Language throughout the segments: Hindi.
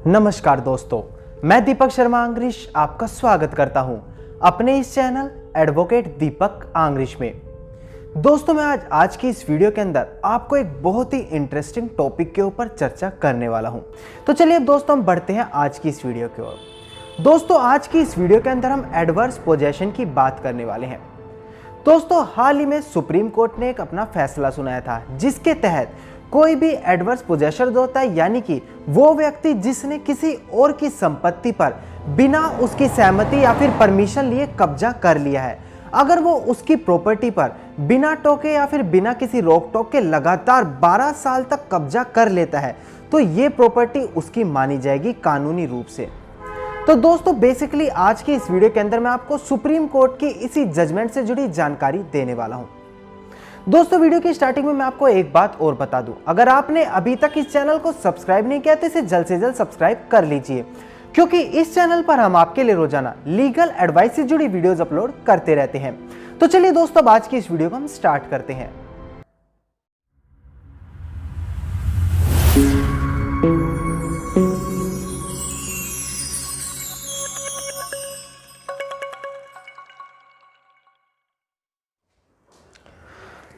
नमस्कार दोस्तों, मैं दीपक शर्मा आंग्रिश आपका स्वागत करता हूं अपने इस चैनल एडवोकेट दीपक आंग्रिश में। दोस्तों, मैं आज की इस वीडियो के अंदर आपको एक बहुत ही इंटरेस्टिंग टॉपिक के ऊपर चर्चा करने वाला हूं। तो चलिए दोस्तों, हम बढ़ते हैं आज की इस वीडियो की ओर। दोस्तों, आज की इस वीडियो के अंदर हम एडवर्स पोजेशन की बात करने वाले हैं। दोस्तों, हाल ही में सुप्रीम कोर्ट ने एक अपना फैसला सुनाया था, जिसके तहत कोई भी एडवर्स पोजेसर जो होता है, यानी कि वो व्यक्ति जिसने किसी और की संपत्ति पर बिना उसकी सहमति या फिर परमिशन लिए कब्जा कर लिया है, अगर वो उसकी प्रॉपर्टी पर बिना टोके या फिर बिना किसी रोक टोक के लगातार 12 साल तक कब्जा कर लेता है, तो ये प्रॉपर्टी उसकी मानी जाएगी कानूनी रूप से। तो दोस्तों, बेसिकली आज की इस वीडियो के अंदर मैं आपको सुप्रीम कोर्ट की इसी जजमेंट से जुड़ी जानकारी देने वाला हूं। दोस्तों, वीडियो की स्टार्टिंग में मैं आपको एक बात और बता दूं, अगर आपने अभी तक इस चैनल को सब्सक्राइब नहीं किया तो इसे जल्द से जल्द सब्सक्राइब कर लीजिए, क्योंकि इस चैनल पर हम आपके लिए रोजाना लीगल एडवाइस से जुड़ी वीडियोस अपलोड करते रहते हैं। तो चलिए दोस्तों, आज की इस वीडियो को हम स्टार्ट करते हैं।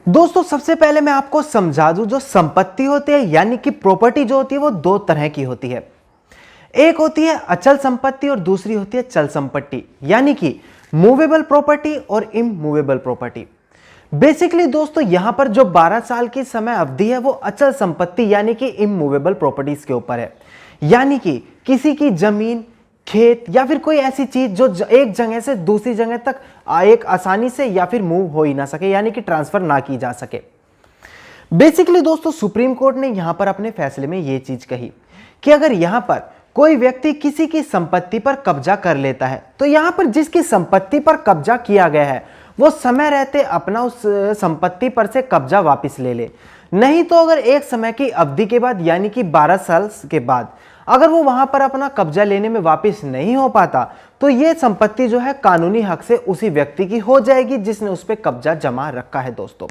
दोस्तों, सबसे पहले मैं आपको समझा दूं, जो संपत्ति होती है यानी कि प्रॉपर्टी जो होती है वो दो तरह की होती है। एक होती है अचल संपत्ति और दूसरी होती है चल संपत्ति, यानी कि मूवेबल प्रॉपर्टी और इमूवेबल प्रॉपर्टी। बेसिकली दोस्तों, यहां पर जो 12 साल की समय अवधि है वो अचल संपत्ति यानी कि इमूवेबल प्रॉपर्टीज के ऊपर है, यानी कि किसी की जमीन, खेत या फिर कोई ऐसी चीज जो एक जगह से दूसरी जगह तक एक आसानी से या फिर मूव हो ही ना सके, यानी कि ट्रांसफर ना की जा सके। बेसिकली दोस्तों, सुप्रीम कोर्ट ने यहां पर अपने फैसले में यह चीज कही कि अगर यहां पर कोई व्यक्ति किसी की संपत्ति पर कब्जा कर लेता है, तो यहां पर जिसकी संपत्ति पर कब्जा किया गया है वो समय रहते अपना उस संपत्ति पर से कब्जा वापस ले ले। नहीं तो अगर एक समय की अवधि के बाद यानी कि 12 साल के बाद अगर वो वहां पर अपना कब्जा लेने में वापस नहीं हो पाता, तो ये संपत्ति जो है कानूनी हक से उसी व्यक्ति की हो जाएगी जिसने उस पर कब्जा जमा रखा है दोस्तों।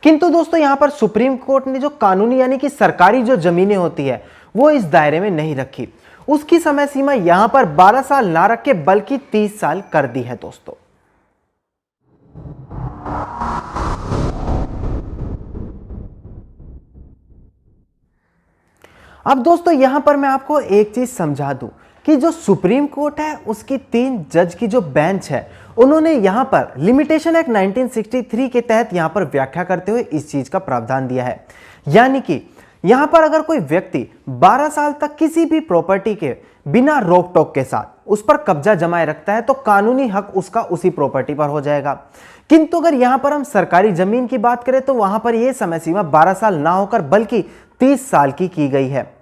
किंतु दोस्तों, यहां पर सुप्रीम कोर्ट ने जो कानूनी यानी कि सरकारी जो जमीनें होती है वो इस दायरे में नहीं रखी। उसकी समय सीमा यहां पर 12 साल ना रख के बल्कि 30 साल कर दी है दोस्तों। अब दोस्तों, यहां पर मैं आपको एक चीज समझा दूं कि जो सुप्रीम कोर्ट है उसकी 3 जज की जो बेंच है, उन्होंने यहां पर लिमिटेशन एक्ट 1963 के तहत यहां पर व्याख्या करते हुए इस चीज का प्रावधान दिया है, यानी कि यहां पर अगर कोई व्यक्ति 12 साल तक किसी भी प्रॉपर्टी के बिना रोक टोक के साथ उस पर कब्जा जमाए रखता है, तो कानूनी हक उसका उसी प्रॉपर्टी पर हो जाएगा। किंतु अगर यहां पर हम सरकारी जमीन की बात करें तो वहां पर यह समय सीमा 12 साल ना होकर बल्कि 30 साल की गई है।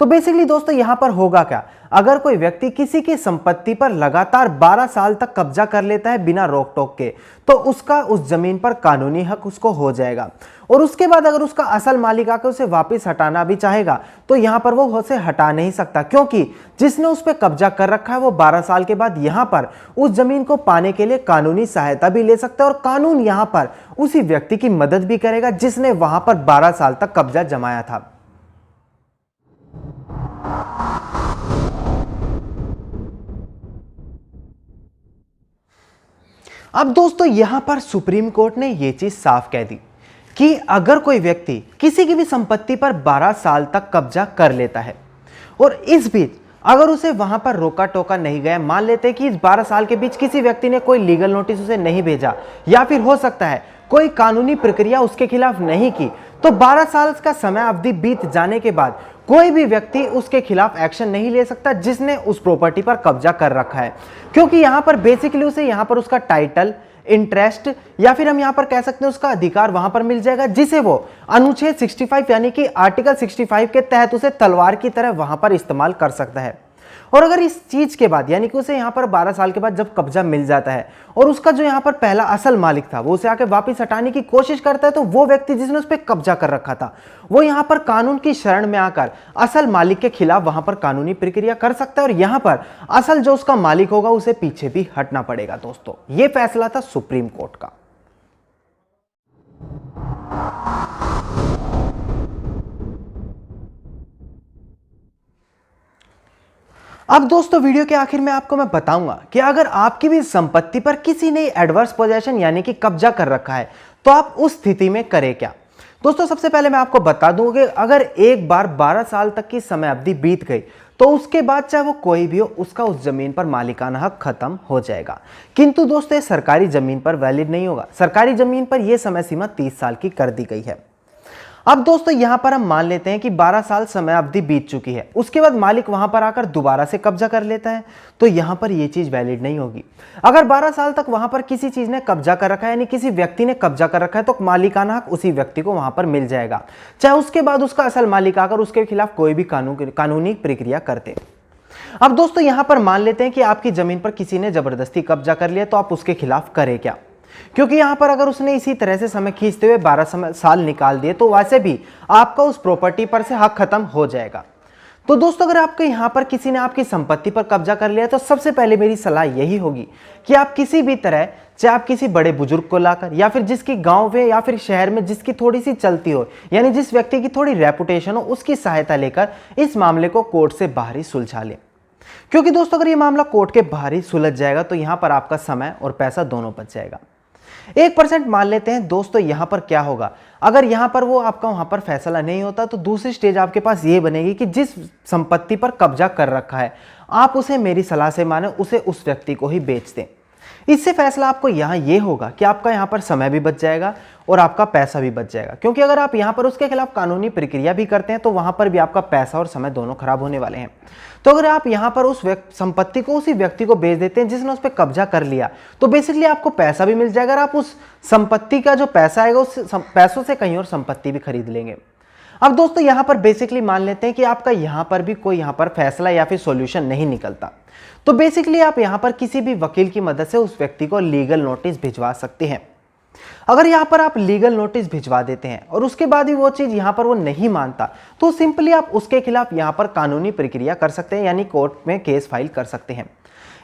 तो बेसिकली दोस्तों, यहां पर होगा क्या, अगर कोई व्यक्ति किसी की संपत्ति पर लगातार 12 साल तक कब्जा कर लेता है बिना रोक टोक के, तो उसका उस जमीन पर कानूनी हक उसको हो जाएगा। और उसके बाद अगर उसका असल मालिक आकर उसे वापस हटाना भी चाहेगा तो यहां पर वो उसे हटा नहीं सकता, क्योंकि जिसने उस पर कब्जा कर रखा है वो 12 साल के बाद यहां पर उस जमीन को पाने के लिए कानूनी सहायता भी ले सकता है, और कानून यहां पर उसी व्यक्ति की मदद भी करेगा जिसने वहां पर 12 साल तक कब्जा जमाया था। अब दोस्तों, यहां पर सुप्रीम कोर्ट ने यह चीज साफ कह दी कि अगर कोई व्यक्ति किसी की भी संपत्ति पर 12 साल तक कब्जा कर लेता है और इस बीच अगर उसे वहां पर रोका टोका नहीं गया, मान लेते हैं कि इस 12 साल के बीच किसी व्यक्ति ने कोई लीगल नोटिस उसे नहीं भेजा या फिर हो सकता है कोई कानूनी प्रक्रिया उसके खिलाफ नहीं की, तो 12 साल का समय अवधि बीत जाने के बाद कोई भी व्यक्ति उसके खिलाफ एक्शन नहीं ले सकता जिसने उस प्रॉपर्टी पर कब्जा कर रखा है, क्योंकि यहां पर बेसिकली उसे यहां पर उसका टाइटल, इंटरेस्ट या फिर हम यहां पर कह सकते हैं उसका अधिकार वहां पर मिल जाएगा, जिसे वो अनुच्छेद 65 यानी कि आर्टिकल 65 के तहत उसे तलवार की तरह वहां पर इस्तेमाल कर सकता है। और अगर इस चीज के बाद यानी कि उसे यहां पर 12 साल के बाद जब कब्जा मिल जाता है और उसका जो यहां पर पहला असल मालिक था वो उसे आके वापस हटाने की कोशिश करता है, तो वो व्यक्ति जिसने उस पर कब्जा कर रखा था वो यहां पर कानून की शरण में आकर असल मालिक के खिलाफ वहां पर कानूनी प्रक्रिया कर सकता है, और यहां पर असल जो उसका मालिक होगा उसे पीछे भी हटना पड़ेगा। दोस्तों, यह फैसला था सुप्रीम कोर्ट का। अब दोस्तों वीडियो के आखिर में आपको मैं बताऊंगा कि अगर आपकी भी संपत्ति पर किसी ने एडवर्स पोजेशन यानी कि कब्जा कर रखा है तो आप उस स्थिति में करें क्या। दोस्तों सबसे पहले मैं आपको बता दूं कि अगर एक बार 12 साल तक की समय अवधि बीत गई तो उसके बाद चाहे वो कोई भी हो उसका उस जमीन पर मालिकाना हक खत्म हो जाएगा। किंतु दोस्तों ये सरकारी जमीन पर वैलिड नहीं होगा। सरकारी जमीन पर यह समय सीमा 30 साल की कर दी गई है। अब दोस्तों यहां पर हम मान लेते हैं कि 12 साल समय अवधि बीत चुकी है, उसके बाद मालिक वहां पर आकर दोबारा से कब्जा कर लेता है तो यहां पर यह चीज वैलिड नहीं होगी। अगर 12 साल तक वहां पर किसी चीज ने कब्जा कर रखा है यानी किसी व्यक्ति ने कब्जा कर रखा है तो मालिकाना हक उसी व्यक्ति को वहां पर मिल जाएगा, चाहे उसके बाद उसका असल मालिक आकर उसके खिलाफ कोई भी कानूनी प्रक्रिया करते। अब दोस्तों यहां पर मान लेते हैं कि आपकी जमीन पर किसी ने जबरदस्ती कब्जा कर लिया तो आप उसके खिलाफ करें क्या, क्योंकि यहां पर अगर उसने इसी तरह से समय खींचते हुए 12 साल निकाल दिए तो वैसे भी आपका उस प्रॉपर्टी पर से हक खत्म हो जाएगा। तो दोस्तों अगर आपके यहां पर किसी ने आपकी संपत्ति पर कब्जा कर लिया तो सबसे पहले मेरी सलाह यही होगी कि आप किसी भी तरह, चाहे आप किसी बड़े बुजुर्ग को लाकर या फिर जिसकी गांव में या फिर शहर में जिसकी थोड़ी सी चलती हो यानी जिस व्यक्ति की थोड़ी रेपुटेशन हो उसकी सहायता लेकर इस मामले को कोर्ट से बाहर ही सुलझा लें। क्योंकि दोस्तों अगर यह मामला कोर्ट के बाहर ही सुलझ जाएगा तो यहां पर आपका समय और पैसा दोनों बच जाएगा। 1% मान लेते हैं दोस्तों यहां पर क्या होगा, अगर यहां पर वो आपका वहां पर फैसला नहीं होता तो दूसरी स्टेज आपके पास ये बनेगी कि जिस संपत्ति पर कब्जा कर रखा है आप उसे मेरी सलाह से माने उसे उस व्यक्ति को ही बेच दें। इससे फैसला आपको यहां ये होगा कि आपका यहां पर समय भी बच जाएगा और आपका पैसा भी बच जाएगा, क्योंकि अगर आप यहां पर उसके खिलाफ कानूनी प्रक्रिया भी करते हैं तो वहां पर भी आपका पैसा और समय दोनों खराब होने वाले हैं। तो अगर आप यहां पर उस संपत्ति को उसी व्यक्ति को बेच देते हैं जिसने उस पर कब्जा कर लिया तो बेसिकली आपको पैसा भी मिल जाएगा और आप उस संपत्ति का जो पैसा आएगा उस पैसों से कहीं और संपत्ति भी खरीद लेंगे। अब दोस्तों यहां पर बेसिकली मान लेते हैं कि आपका यहां पर भी कोई यहां पर फैसला या फिर सॉल्यूशन नहीं निकलता तो बेसिकली आप यहां पर किसी भी वकील की मदद से उस व्यक्ति को लीगल नोटिस भिजवा सकते हैं। अगर यहां पर आप लीगल नोटिस भिजवा देते हैं और उसके बाद भी वो चीज यहां पर वो नहीं मानता तो सिंपली आप उसके खिलाफ यहां पर कानूनी प्रक्रिया कर सकते हैं यानी कोर्ट में केस फाइल कर सकते हैं।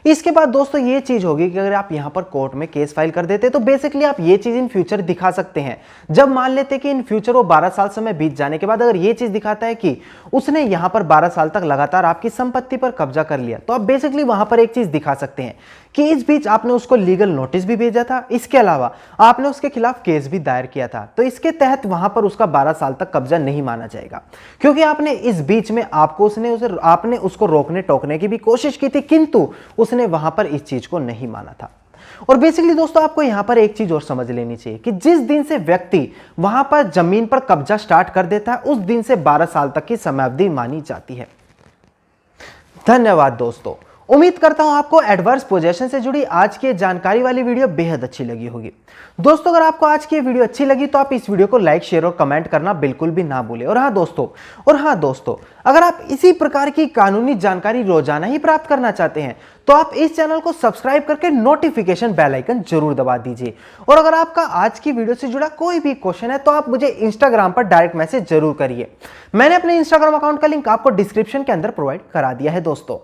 इसके बाद दोस्तों ये चीज होगी कि अगर आप यहां पर कोर्ट में केस फाइल कर देते तो बेसिकली आप ये चीज इन फ्यूचर दिखा सकते हैं। जब मान लेते कि इन फ्यूचर वो 12 साल समय बीत जाने के बाद अगर ये चीज दिखाता है कि उसने यहां पर 12 साल तक लगातार आपकी संपत्ति पर कब्जा कर लिया तो आप बेसिकली वहां पर एक चीज दिखा सकते हैं कि इस बीच आपने उसको लीगल नोटिस भी भेजा था, इसके अलावा आपने उसके खिलाफ केस भी दायर किया था, तो इसके तहत वहां पर उसका 12 साल तक कब्जा नहीं माना जाएगा, क्योंकि आपने इस बीच में आपने उसको रोकने टोकने की भी कोशिश की थी किंतु उसने वहां पर इस चीज को नहीं माना था। और बेसिकली दोस्तों आपको यहां पर एक चीज और समझ लेनी चाहिए कि जिस दिन से व्यक्ति वहां पर जमीन पर कब्जा स्टार्ट कर देता है उस दिन से 12 साल तक की समयावधि मानी जाती है। धन्यवाद दोस्तों, उम्मीद करता हूं आपको एडवर्स पोजेशन से जुड़ी आज की जानकारी वाली वीडियो बेहद अच्छी लगी होगी। दोस्तों अगर आपको आज की वीडियो अच्छी लगी तो आप इस वीडियो को लाइक, शेयर और कमेंट करना बिल्कुल भी ना भूलें। और हाँ दोस्तों अगर आप इसी प्रकार की कानूनी जानकारी रोजाना ही प्राप्त करना चाहते हैं तो आप इस चैनल को सब्सक्राइब करके नोटिफिकेशन बेल आइकन जरूर दबा दीजिए। और अगर आपका आज की वीडियो से जुड़ा कोई भी क्वेश्चन है तो आप मुझे इंस्टाग्राम पर डायरेक्ट मैसेज जरूर करिए। मैंने अपने इंस्टाग्राम अकाउंट का लिंक आपको डिस्क्रिप्शन के अंदर प्रोवाइड करा दिया है दोस्तों।